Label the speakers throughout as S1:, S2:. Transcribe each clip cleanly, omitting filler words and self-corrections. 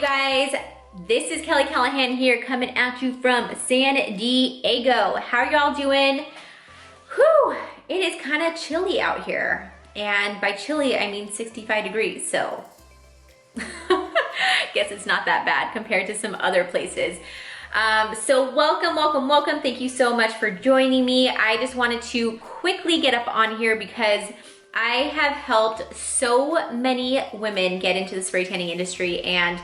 S1: guys, this is Kelly Callaghan here coming at you from San Diego. How are y'all doing? Whew, it is kind of chilly out here. And by chilly, I mean 65 degrees, so guess it's not that bad compared to some other places. So welcome. Thank you so much for joining me. I just wanted to quickly get up on here because I have helped so many women get into the spray tanning industry, and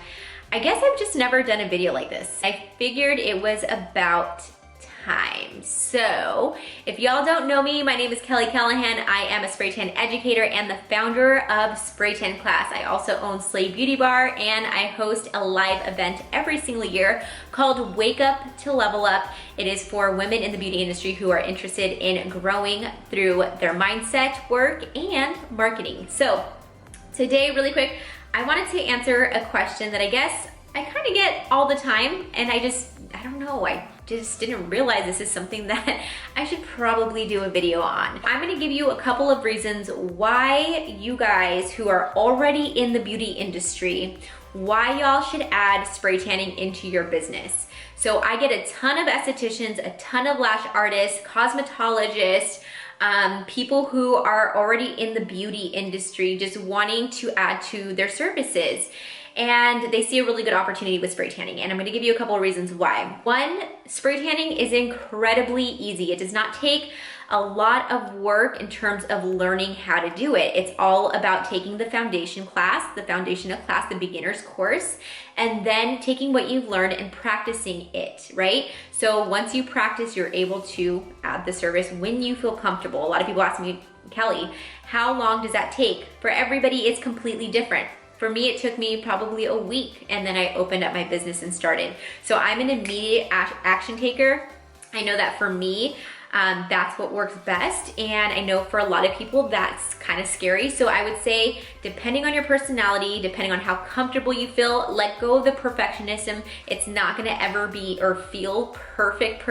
S1: I guess I've just never done a video like this. I figured it was about time. So if y'all don't know me, my name is Kelly Callaghan. I am a spray tan educator and the founder of Spray Tan Class. I also own Slay Beauty Bar, and I host a live event every single year called Wake Up to Level Up. It is for women in the beauty industry who are interested in growing through their mindset, work, and marketing. So today, really quick, I wanted to answer a question that I guess I kind of get all the time, and I don't know, I just didn't realize this is something that I should probably do a video on. I'm gonna give you a couple of reasons why you guys who are already in the beauty industry, why y'all should add spray tanning into your business. So I get a ton of estheticians, a ton of lash artists, cosmetologists, people who are already in the beauty industry just wanting to add to their services. And they see a really good opportunity with spray tanning. And I'm gonna give you a couple of reasons why. One, spray tanning is incredibly easy. It does not take a lot of work in terms of learning how to do it. It's all about taking the foundation class, the foundation of class, the beginner's course, and then taking what you've learned and practicing it, right? So once you practice, you're able to add the service when you feel comfortable. A lot of people ask me, Kelly, how long does that take? For everybody, it's completely different. For me, it took me probably a week, and then I opened up my business and started. So I'm an immediate action taker. I know that for me, that's what works best. And I know for a lot of people, that's kind of scary. So I would say, depending on your personality, depending on how comfortable you feel, let go of the perfectionism. It's not gonna ever be or feel perfect.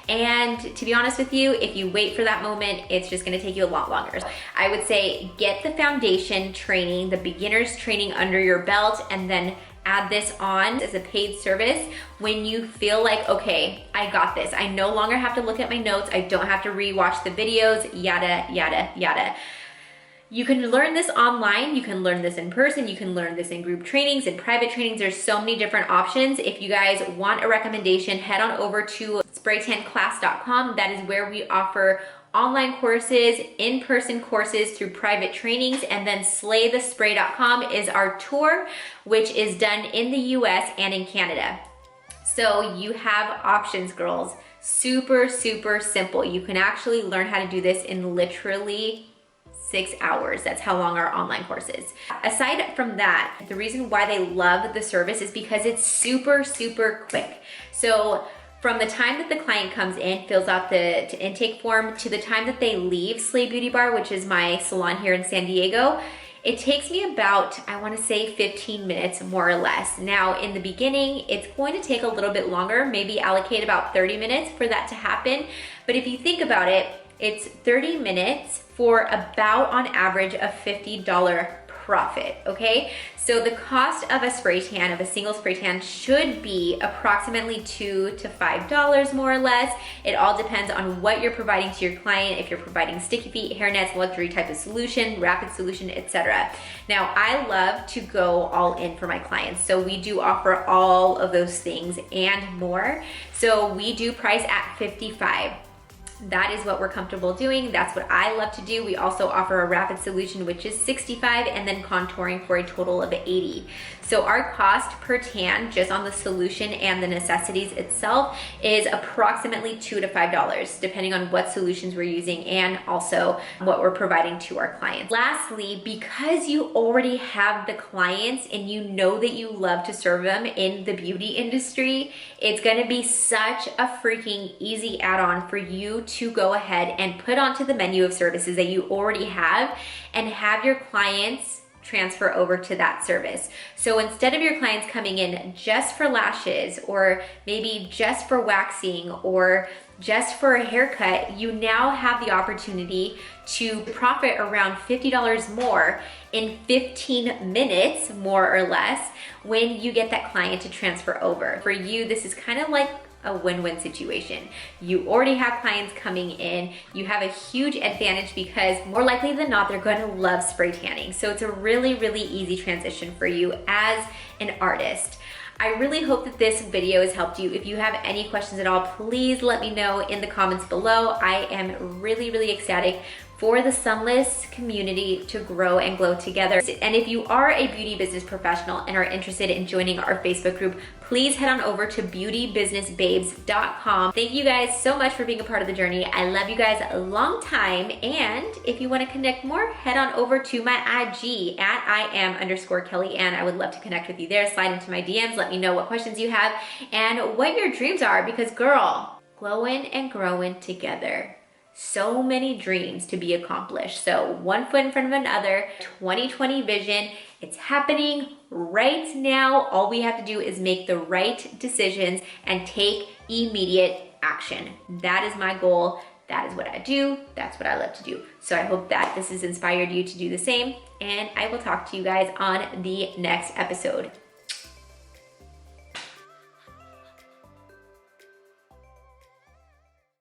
S1: And to be honest with you, if you wait for that moment, it's just gonna take you a lot longer. I would say, get the foundation training, the beginner's training under your belt, and then add this on as a paid service when you feel like, okay, I got this. I no longer have to look at my notes. I don't have to rewatch the videos, yada. You can learn this online. You can learn this in person. You can learn this in group trainings and private trainings. There's so many different options. If you guys want a recommendation, head on over to spraytanclass.com. That is where we offer online courses, in-person courses through private trainings, and then slaythespray.com is our tour, which is done in the US and in Canada. So you have options, girls. Super simple. You can actually learn how to do this in literally 6 hours. That's how long our online course is. Aside from that, the reason why they love the service is because it's super quick. So from the time that the client comes in, fills out the intake form, to the time that they leave Slay Beauty Bar, which is my salon here in San Diego, it takes me about, I wanna say 15 minutes, more or less. Now, in the beginning, it's going to take a little bit longer, maybe allocate about 30 minutes for that to happen. But if you think about it, it's 30 minutes for about, on average, a $50 profit, okay? So the cost of a spray tan, of a single spray tan, should be approximately $2 to $5 more or less. It all depends on what you're providing to your client, if you're providing sticky feet, hair nets, luxury type of solution, rapid solution, etc. Now, I love to go all in for my clients. So we do offer all of those things and more. So we do price at $55. That is what we're comfortable doing. That's what I love to do. We also offer a rapid solution, which is $65, and then contouring for a total of $80. So our cost per tan, just on the solution and the necessities itself, is approximately $2 to $5, depending on what solutions we're using and also what we're providing to our clients. Lastly, because you already have the clients and you know that you love to serve them in the beauty industry, it's gonna be such a freaking easy add-on for you to go ahead and put onto the menu of services that you already have and have your clients transfer over to that service. So instead of your clients coming in just for lashes, or maybe just for waxing, or just for a haircut, you now have the opportunity to profit around $50 more in 15 minutes, more or less, when you get that client to transfer over. For you, this is kind of like a win-win situation. You already have clients coming in. You have a huge advantage because more likely than not, they're going to love spray tanning. So it's a really, really easy transition for you as an artist. I really hope that this video has helped you. If you have any questions at all, please let me know in the comments below. I am really, really ecstatic for the Sunless community to grow and glow together. And if you are a beauty business professional and are interested in joining our Facebook group, please head on over to beautybusinessbabes.com. Thank you guys so much for being a part of the journey. I love you guys a long time. And if you want to connect more, head on over to my IG at @I am_Kellyann. I would love to connect with you there. Slide into my DMs. Let me know what questions you have and what your dreams are, because girl, glowing and growing together. So many dreams to be accomplished. So one foot in front of another, 2020 vision. It's happening right now. All we have to do is make the right decisions and take immediate action. That is my goal. That is what I do. That's what I love to do. So I hope that this has inspired you to do the same. And I will talk to you guys on the next episode.